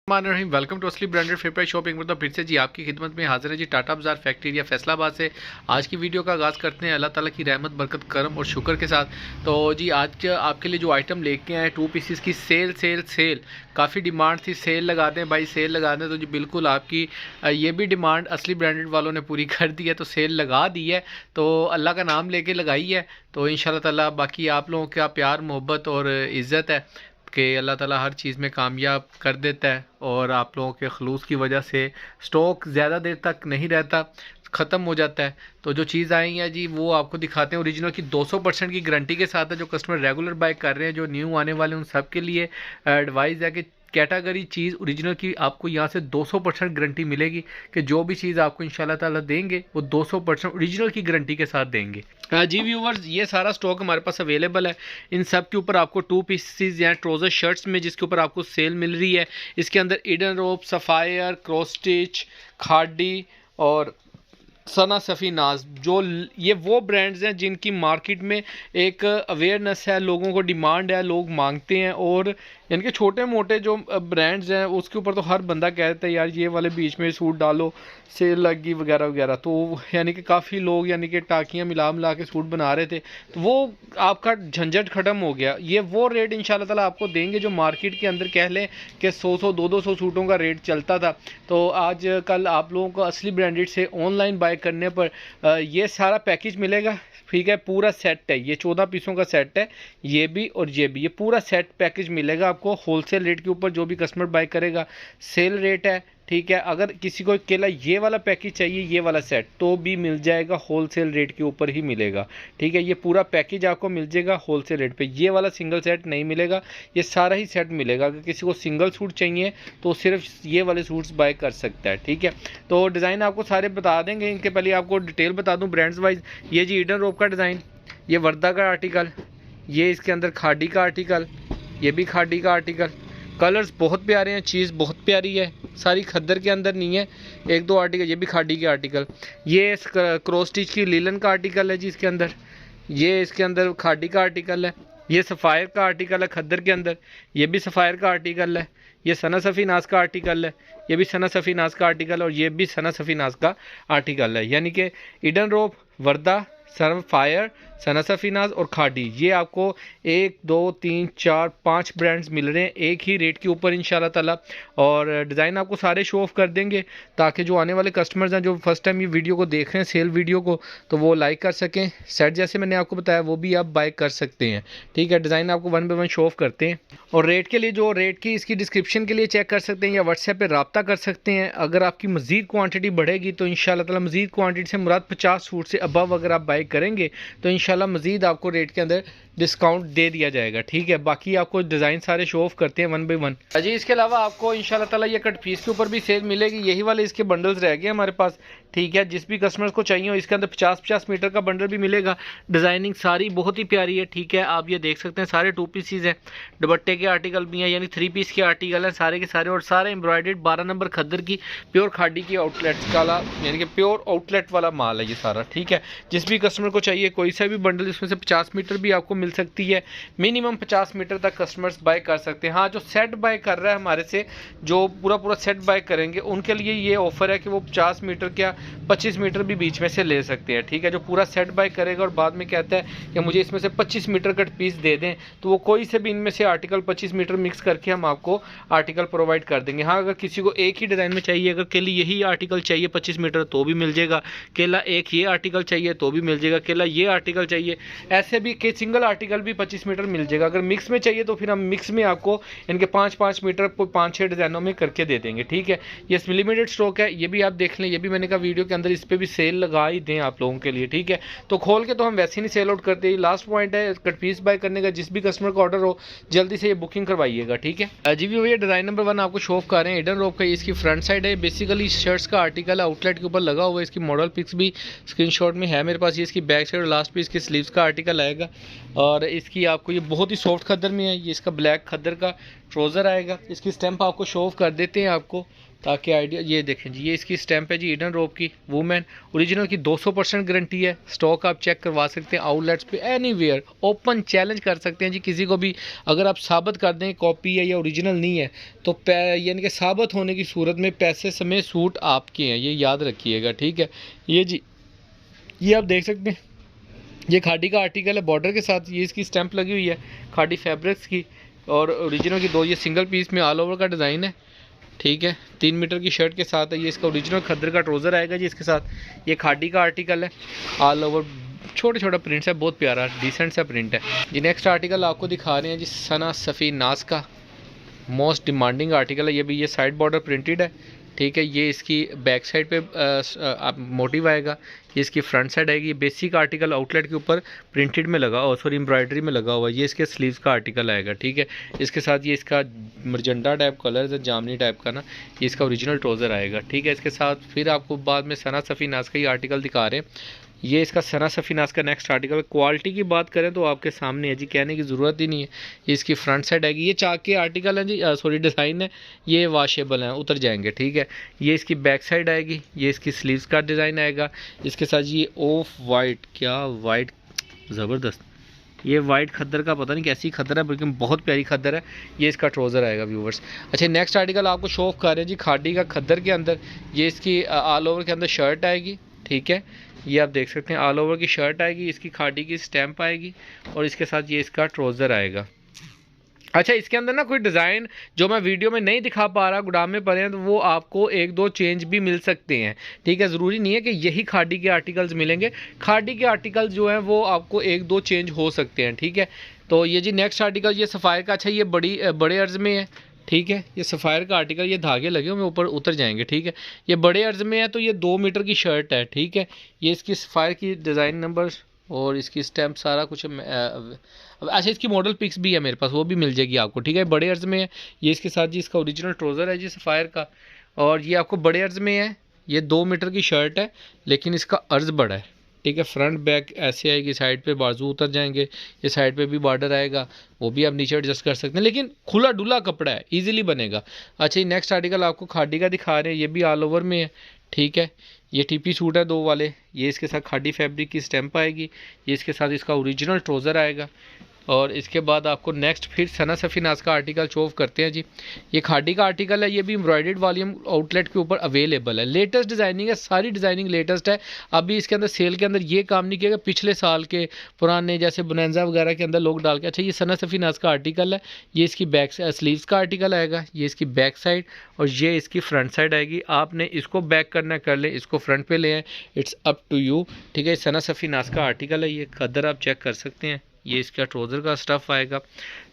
Welcome to असली branded fair price shopping. मतलब फिर से जी आपकी खिदमत में हाजिर है जी टाटा बाजार फैक्ट्री एरिया फैसलाबाद से। आज की वीडियो का आगाज़ करते हैं अल्लाह ताला की रहमत बरकत करम और शुक्र के साथ। तो जी आज आपके लिए जो आइटम लेके आए 2 पीसेस की सेल काफ़ी डिमांड थी, सेल लगा दें भाई, सेल लगा दें। तो जी बिल्कुल आपकी ये भी डिमांड असली ब्रांडेड वालों ने पूरी कर दी है, तो सेल लगा दी है, तो अल्लाह का नाम लेके लगाई है। तो इंशाल्लाह ताला बाकी आप लोगों का प्यार मोहब्बत और इज़्ज़त है कि अल्लाह ताला हर चीज़ में कामयाब कर देता है और आप लोगों के खलूस की वजह से स्टॉक ज़्यादा देर तक नहीं रहता, ख़त्म हो जाता है। तो जो चीज़ आई है जी वो आपको दिखाते हैं। ओरिजिनल की 200% की गारंटी के साथ है। जो कस्टमर रेगुलर बाय कर रहे हैं, जो न्यू आने वाले उन सब के लिए एडवाइस है कि कैटेगरी चीज़ ओरिजिनल की आपको यहाँ से 200% गारंटी मिलेगी कि जो भी चीज़ आपको इंशाल्लाह ताला देंगे वो 200% ओरिजिनल की गारंटी के साथ देंगे। जी व्यूवर्स, ये सारा स्टॉक हमारे पास अवेलेबल है। इन सब के ऊपर आपको 2 पीसेस या ट्रोज़र शर्ट्स में जिसके ऊपर आपको सेल मिल रही है। इसके अंदर ईडन रोप, सफ़ायर, क्रॉस स्टिच, खाडी और सना सफ़ी नाज, जो ये वो ब्रांड्स हैं जिनकी मार्केट में एक अवेयरनेस है, लोगों को डिमांड है, लोग मांगते हैं। और यानी कि छोटे मोटे जो ब्रांड्स हैं उसके ऊपर तो हर बंदा कहता है यार ये वाले बीच में सूट डालो, सेल लगी वगैरह वगैरह। तो यानी कि काफ़ी लोग यानी कि टाकियाँ मिला के सूट बना रहे थे, तो वो आपका झंझट ख़त्म हो गया। ये वो रेट इंशाल्लाह ताला आपको देंगे जो मार्केट के अंदर कह लें कि 100 200 सूटों का रेट चलता था। तो आज कल आप लोगों को असली ब्रांडेड से ऑनलाइन बाय करने पर ये सारा पैकेज मिलेगा। ठीक है, पूरा सेट है, ये 14 पीसों का सेट है, ये भी और ये पूरा सेट पैकेज मिलेगा आपको होलसेल रेट के ऊपर। जो भी कस्टमर बाय करेगा सेल रेट है, ठीक है। अगर किसी को अकेला ये वाला पैकेज चाहिए, ये वाला सेट, तो भी मिल जाएगा, होलसेल रेट के ऊपर ही मिलेगा। ठीक है, ये पूरा पैकेज आपको मिल जाएगा होलसेल रेट पे। ये वाला सिंगल सेट नहीं मिलेगा, ये सारा ही सेट मिलेगा। अगर किसी को सिंगल सूट चाहिए तो सिर्फ ये वाले सूट्स बाय कर सकता है। ठीक है, तो डिज़ाइन आपको सारे बता देंगे। इनके पहले आपको डिटेल बता दूँ ब्रांड्स वाइज। ये जी ईडन रोप का डिज़ाइन, ये वर्दा का आर्टिकल, ये इसके अंदर खाडी का आर्टिकल, ये भी खाडी का आर्टिकल। कलर्स बहुत प्यारे हैं, चीज़ बहुत प्यारी है, सारी खद्दर के अंदर नहीं है, एक दो आर्टिकल। ये भी खाडी के आर्टिकल, ये क्रॉस स्टिच की लीलन का आर्टिकल है जी इसके अंदर, ये इसके अंदर खाडी का आर्टिकल है। ये सफ़ायर का आर्टिकल है खद्दर के अंदर, ये भी सफ़ायर का आर्टिकल है। ये सना सफ़ी नाज का आर्टिकल है, ये भी सना सफ़ी नाज का आर्टिकल, और ये भी सना सफ़ी नाज का आर्टिकल है। यानी कि ईडन रोप, वर्दा, सनफायर, सना सफ़ी नाज और खाडी, ये आपको 1 2 3 4 5 ब्रांड्स मिल रहे हैं एक ही रेट के ऊपर इंशाल्लाह ताला। और डिज़ाइन आपको सारे शो ऑफ कर देंगे ताकि जो आने वाले कस्टमर्स हैं जो फर्स्ट टाइम ये वीडियो को देख रहे हैं, सेल वीडियो को, तो वो लाइक कर सकें। सेट जैसे मैंने आपको बताया वो भी आप बाय कर सकते हैं। ठीक है, डिज़ाइन आपको 1 बाय 1 शो ऑफ करते हैं। और रेट के लिए जो रेट की इसकी डिस्क्रिप्शन के लिए चेक कर सकते हैं या व्हाट्सएप पर रब्ता कर सकते हैं। अगर आपकी मज़ीद क्वान्टिटी बढ़ेगी तो इंशाल्लाह ताला मज़ीद क्वान्टिटी से मुराद 50 सूट से अबव अगर आप बाय करेंगे तो इंशाल्लाह मज़ीद आपको रेट के अंदर डिस्काउंट दे दिया जाएगा। ठीक है, बाकी आपको डिज़ाइन सारे शो ऑफ करते हैं 1 बाय 1 जी। इसके अलावा आपको इंशाल्लाह ताला ये कट पीस के ऊपर भी सेल मिलेगी। यही वाले इसके बंडल्स रह गए हमारे पास। ठीक है, जिस भी कस्टमर्स को चाहिए हो इसके अंदर 50-50 मीटर का बंडल भी मिलेगा। डिज़ाइनिंग सारी बहुत ही प्यारी है। ठीक है, आप ये देख सकते हैं सारे 2 पीसीज हैं, दुपट्टे के आर्टिकल भी हैं, यानी 3 पीस के आर्टिकल हैं सारे के सारे, और सारे एम्ब्रॉयडर्ड 12 नंबर खद्दर की प्योर खाडी की आउटलेट्स वाला, यानी कि प्योर आउटलेट वाला माल है ये सारा। ठीक है, जिस भी कस्टमर को चाहिए कोई सा भी बंडल इसमें से 50 मीटर भी आपको मिल सकती है। मिनिमम 50 मीटर तक कस्टमर्स बाय कर सकते हैं। हाँ, जो सेट बाय कर रहा है हमारे से, जो पूरा सेट बाय करेंगे उनके लिए ये ऑफर है कि वो 50 मीटर क्या 25 मीटर भी बीच में से ले सकते हैं। ठीक है, जो पूरा सेट बाय करेगा और बाद में कहता है कि मुझे इसमें से 25 मीटर कट पीस दे दें, तो वो कोई से भी इनमें से आर्टिकल 25 मीटर मिक्स करके हम आपको आर्टिकल प्रोवाइड कर देंगे। हाँ, अगर किसी को एक ही डिज़ाइन में चाहिए, अगर केवल यही आर्टिकल चाहिए 25 मीटर तो भी मिल जाएगा, केला एक ये आर्टिकल चाहिए तो भी मिल जाएगा, केला ये आर्टिकल चाहिए, ऐसे भी के सिंगल आर्टिकल भी 25 मीटर मिल जाएगा। अगर मिक्स में चाहिए तो फिर हम मिक्स में आपको इनके 5-5 मीटर 5-6 डिज़ाइनों में करके दे देंगे। ठीक है, ये लिमिटेड स्टॉक है, ये भी आप देख लें। ये भी मैंने कहा वीडियो के अंदर इस पर भी सेल लगा ही दें आप लोगों के लिए। ठीक है, तो खोल के तो हम वैसे ही नहीं सेल आउट करते। लास्ट पॉइंट है कट पीस बाय करने का। जिस भी कस्टमर का ऑर्डर हो जल्दी से ये बुकिंग करवाइएगा। ठीक है जी, भी भैया डिज़ाइन नंबर 1 आपको शो ऑफ कर रहे हैं ईडन रोप का। इसकी फ्रंट साइड है, बेसिकली शर्ट्स का आर्टिकल आउटलेट के ऊपर लगा हुआ है। इसकी मॉडल पिक्स भी स्क्रीनशॉट में है मेरे पास। ये इसकी बैक साइड और लास्ट पीस इसकी स्लीव्स का आर्टिकल आएगा और इसकी आपको ये बहुत ही सॉफ्ट खद्दर में है। ये इसका ब्लैक खद्दर का ट्राउज़र आएगा। इसकी स्टैंप आपको शो ऑफ कर देते हैं आपको ताकि आइडिया, ये देखें जी, ये इसकी स्टैंप है जी ईडन रोप की वुमेन ओरिजिनल की, 200% गारंटी है। स्टॉक आप चेक करवा सकते हैं आउटलेट्स पे, एनीवेयर ओपन चैलेंज कर सकते हैं जी किसी को भी। अगर आप साबित कर दें कॉपी है या ओरिजिनल नहीं है तो यानी कि साबित होने की सूरत में पैसे समेत सूट आपके हैं, ये याद रखिएगा, ठीक है। ये जी, ये आप देख सकते हैं, ये खादी का आर्टिकल है बॉर्डर के साथ। ये इसकी स्टैंप लगी हुई है खादी फैब्रिक्स की और ओरिजिनल की 2 ये सिंगल पीस में ऑल ओवर का डिज़ाइन है, ठीक है। 3 मीटर की शर्ट के साथ है। ये इसका ओरिजिनल खद्दर का ट्राउज़र आएगा जी इसके साथ। ये खादी का आर्टिकल है, ऑल ओवर छोटे छोटा प्रिंट्स है, बहुत प्यारा डिसेंट सा प्रिंट है जी। नेक्स्ट आर्टिकल आपको दिखा रहे हैं जी सना सफ़ी नाज का मोस्ट डिमांडिंग आर्टिकल है। ये भी ये साइड बॉर्डर प्रिंटेड है, ठीक है। ये इसकी बैक साइड पे आप मोटिव आएगा, ये इसकी फ्रंट साइड आएगी। ये बेसिक आर्टिकल आउटलेट के ऊपर प्रिंटेड में लगा और सॉरी एम्ब्रॉयडरी में लगा हुआ है। ये इसके स्लीव्स का आर्टिकल आएगा, ठीक है। इसके साथ ये इसका मरजंडा टाइप कलर है, जामनी टाइप का ना, ये इसका ओरिजिनल ट्राउज़र आएगा, ठीक है। इसके साथ फिर आपको बाद में सना सफ़ी नाज का ये आर्टिकल दिखा रहे हैं। ये इसका सना सफ़ी नाज का नेक्स्ट आर्टिकल। क्वालिटी की बात करें तो आपके सामने है जी, कहने की ज़रूरत ही नहीं है। ये इसकी फ्रंट साइड आएगी। ये चाक के आर्टिकल है जी, सॉरी डिज़ाइन है, ये वॉशेबल हैं, उतर जाएंगे, ठीक है। ये इसकी बैक साइड आएगी। ये इसकी स्लीव्स का डिज़ाइन आएगा। इसके साथ ये ऑफ वाइट, क्या वाइट ज़बरदस्त, ये वाइट खद्दर का पता नहीं कैसी खद्दर है, लेकिन बहुत प्यारी खद्दर है। ये इसका ट्राउज़र आएगा व्यूवर्स। अच्छा, नेक्स्ट आर्टिकल आपको शो ऑफ कर रहे हैं जी खादी का खद्दर के अंदर। ये इसकी ऑल ओवर के अंदर शर्ट आएगी, ठीक है। ये आप देख सकते हैं ऑल ओवर की शर्ट आएगी, इसकी खादी की स्टैंप आएगी और इसके साथ ये इसका ट्राउज़र आएगा। अच्छा, इसके अंदर ना कोई डिज़ाइन जो मैं वीडियो में नहीं दिखा पा रहा, गोदाम में पड़े हैं, तो वो आपको 1-2 चेंज भी मिल सकते हैं, ठीक है। ज़रूरी नहीं है कि यही खादी के आर्टिकल्स मिलेंगे। खादी के आर्टिकल्स जो हैं वो आपको 1-2 चेंज हो सकते हैं, ठीक है। तो ये जी नेक्स्ट आर्टिकल, ये सफ़ायर का। अच्छा, ये बड़े अर्ज़ में है, ठीक है। ये सफ़ायर का आर्टिकल, ये धागे लगे हुए ऊपर उतर जाएंगे, ठीक है। ये बड़े अर्ज़ में है तो ये 2 मीटर की शर्ट है, ठीक है। ये इसकी सफ़ायर की डिज़ाइन नंबर और इसकी स्टैंप सारा कुछ अच्छा, इसकी मॉडल पिक्स भी है मेरे पास, वो भी मिल जाएगी आपको, ठीक है। बड़े अर्ज़ में है। ये इसके साथ जी इसका ओरिजिनल ट्राउज़र है जी सफ़ायर का और ये आपको बड़े अर्ज़ में है। ये 2 मीटर की शर्ट है लेकिन इसका अर्ज़ बड़ा है, ठीक है। फ्रंट बैक ऐसे आएगी, साइड पे बाजू उतर जाएंगे, ये साइड पे भी बॉर्डर आएगा, वो भी आप नीचे एडजस्ट कर सकते हैं, लेकिन खुला डुला कपड़ा है, इजीली बनेगा। अच्छा, ये नेक्स्ट आर्टिकल आपको खादी का दिखा रहे हैं। ये भी ऑल ओवर में है, ठीक है। ये टीपी सूट है 2 वाले। ये इसके साथ खादी फैब्रिक की स्टैंप आएगी। ये इसके साथ इसका ओरिजिनल ट्राउज़र आएगा और इसके बाद आपको नेक्स्ट फिर सना सफ़ी नाज का आर्टिकल शो ऑफ करते हैं जी। ये खादी का आर्टिकल है। ये भी एम्ब्रॉयडर्ड वॉल्यूम आउटलेट के ऊपर अवेलेबल है। लेटेस्ट डिज़ाइनिंग है, सारी डिज़ाइनिंग लेटेस्ट है। अभी इसके अंदर सेल के अंदर ये काम नहीं किया गया, पिछले साल के पुराने जैसे बोनांजा वगैरह के अंदर लोग डाल के। अच्छा, ये सना सफ़ी नाज का आर्टिकल है। ये इसकी बैक स्लीव्स का आर्टिकल आएगा। ये इसकी बैक साइड और ये इसकी फ्रंट साइड आएगी। आपने इसको बैक करना कर लें, इसको फ्रंट पे ले आए, इट्स अप टू यू, ठीक है। सना सफ़ी नाज का आर्टिकल है। ये खद्दर आप चेक कर सकते हैं। ये इसका ट्राउज़र का स्टफ़ आएगा।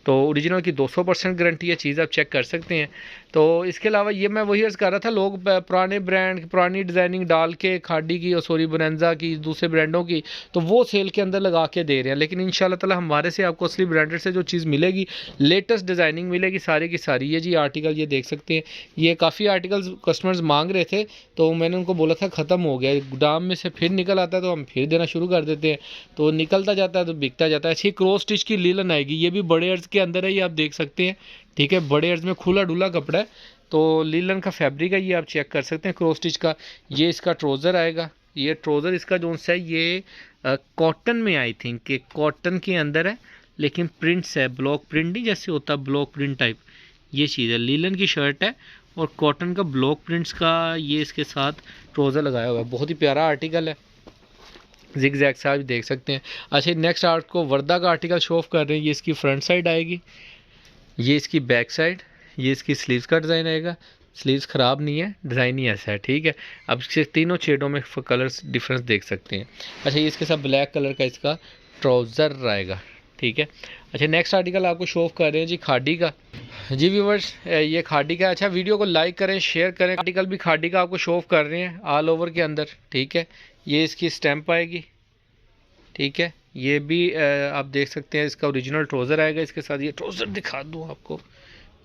तो ओरिजिनल की 200% गारंटी है, चीज़ आप चेक कर सकते हैं। तो इसके अलावा ये मैं वही अर्ज़ कर रहा था, लोग पुराने ब्रांड पुरानी डिज़ाइनिंग डाल के खादी की और सॉरी बोनांजा की, दूसरे ब्रांडों की, तो वो सेल के अंदर लगा के दे रहे हैं। लेकिन इंशाल्लाह ताला हमारे से आपको असली ब्रांडेड से जो चीज़ मिलेगी, लेटेस्ट डिज़ाइनिंग मिलेगी सारी की सारी। ये जी आर्टिकल ये देख सकते हैं। ये काफ़ी आर्टिकल्स कस्टमर्स मांग रहे थे तो मैंने उनको बोला था ख़त्म हो गया, गोदाम में से फिर निकल आता है तो हम फिर देना शुरू कर देते हैं, तो निकलता जाता है तो बिकता जाता है। अच्छी क्रॉस स्टिच की लीलन आएगी। ये भी बड़े अर्ज़ के अंदर है, ये आप देख सकते हैं, ठीक है। बड़े अर्ज़ में खुला डुला कपड़ा है, तो लीलन का फैब्रिक है, ये आप चेक कर सकते हैं क्रॉस स्टिच का। ये इसका ट्राउज़र आएगा। ये ट्राउज़र इसका जो सा है ये कॉटन में, आई थिंक कि कॉटन के अंदर है, लेकिन प्रिंट्स है, ब्लॉक प्रिंट नहीं जैसे होता ब्लॉक प्रिंट टाइप, ये चीज़ है। लीलन की शर्ट है और कॉटन का ब्लॉक प्रिंट्स का ये इसके साथ ट्राउज़र लगाया हुआ है। बहुत ही प्यारा आर्टिकल है, जिग जैग से आप देख सकते हैं। अच्छा, नेक्स्ट आर्ट को वर्दा का आर्टिकल शो ऑफ कर रहे हैं। ये इसकी फ्रंट साइड आएगी, ये इसकी बैक साइड, ये इसकी स्लीव्स का डिज़ाइन आएगा। स्लीव्स ख़राब नहीं है, डिज़ाइन ही ऐसा है, ठीक है। अब इसके तीनों शेडों में कलर्स डिफरेंस देख सकते हैं। अच्छा, ये इसके साथ ब्लैक कलर का इसका ट्राउज़र आएगा, ठीक है। अच्छा, नेक्स्ट आर्टिकल आपको शो ऑफ कर रहे हैं जी खादी का। जी व्यूवर्स, ये खादी का। अच्छा, वीडियो को लाइक करें, शेयर करें। आर्टिकल भी खादी का आपको शो ऑफ कर रहे हैं ऑल ओवर के अंदर, ठीक है। ये इसकी स्टैंप आएगी, ठीक है। ये भी आप देख सकते हैं, इसका ओरिजिनल ट्राउज़र आएगा। इसके साथ ये ट्राउज़र दिखा दूँ आपको,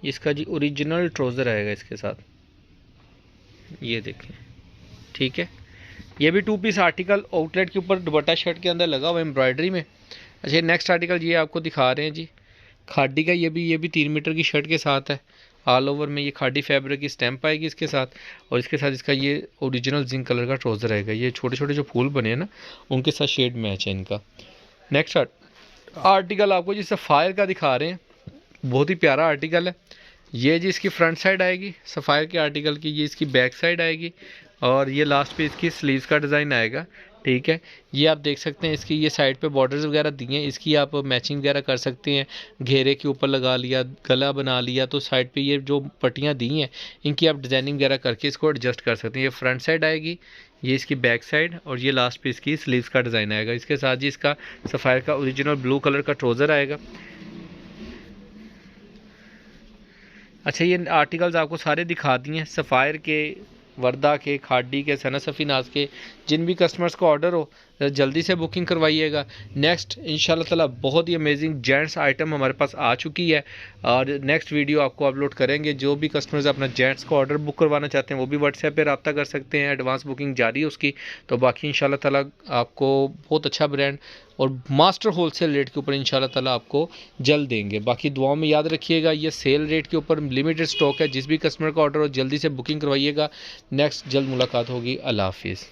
इसका जी ओरिजिनल ट्राउज़र आएगा इसके साथ, ये देखें, ठीक है। ये भी 2 पीस आर्टिकल आउटलेट के ऊपर दुपट्टा शर्ट के अंदर लगा हुआ है एम्ब्रॉयडरी में। अच्छा नेक्स्ट आर्टिकल ये आपको दिखा रहे हैं जी, खादी का। ये भी 3 मीटर की शर्ट के साथ है। ऑल ओवर में ये खादी फैब्रिक की स्टैम्प आएगी इसके साथ, और इसके साथ इसका ये ओरिजिनल जिंक कलर का ट्राउज़र रहेगा। ये छोटे छोटे जो फूल बने हैं ना, उनके साथ शेड मैच है इनका। नेक्स्ट आर्टिकल आपको जी सफ़ायर का दिखा रहे हैं, बहुत ही प्यारा आर्टिकल है। ये जी इसकी फ्रंट साइड आएगी सफ़ायर के आर्टिकल की, ये इसकी बैक साइड आएगी, और ये लास्ट पे इसकी स्लीव्स का डिज़ाइन आएगा। ठीक है, ये आप देख सकते हैं इसकी ये साइड पे बॉर्डर्स वगैरह दिए हैं, इसकी आप मैचिंग वगैरह कर सकते हैं। घेरे के ऊपर लगा लिया, गला बना लिया, तो साइड पे ये जो पट्टियाँ दी हैं इनकी आप डिज़ाइनिंग वगैरह करके इसको एडजस्ट कर सकते हैं। ये फ्रंट साइड आएगी, ये इसकी बैक साइड, और ये लास्ट पे इसकी स्लीव्स का डिज़ाइन आएगा। इसके साथ जी इसका सफ़ायर का ओरिजिनल ब्लू कलर का ट्राउज़र आएगा। अच्छा ये आर्टिकल्स आपको सारे दिखा दिए हैं, सफ़ायर के, वर्दा के, खादी के, सना सफ़ीनाज के। जिन भी कस्टमर्स को ऑर्डर हो जल्दी से बुकिंग करवाइएगा। नेक्स्ट इंशाल्लाह ताला बहुत ही अमेजिंग जेंट्स आइटम हमारे पास आ चुकी है, और नेक्स्ट वीडियो आपको अपलोड करेंगे। जो भी कस्टमर्स अपना जेंट्स को ऑर्डर बुक करवाना चाहते हैं वो भी व्हाट्सएप पे रब्ता कर सकते हैं, एडवांस बुकिंग जारी है उसकी। तो बाकी इंशाल्लाह ताला आपको बहुत अच्छा ब्रांड और मास्टर होलसेल रेट के ऊपर इंशाल्लाह ताला आपको जल्द देंगे। बाकी दुआओं में याद रखिएगा, ये सेल रेट के ऊपर लिमिटेड स्टॉक है। जिस भी कस्टमर का ऑर्डर हो जल्दी से बुकिंग करवाइएगा। नेक्स्ट जल्द मुलाकात होगी। अल्लाह हाफिज़।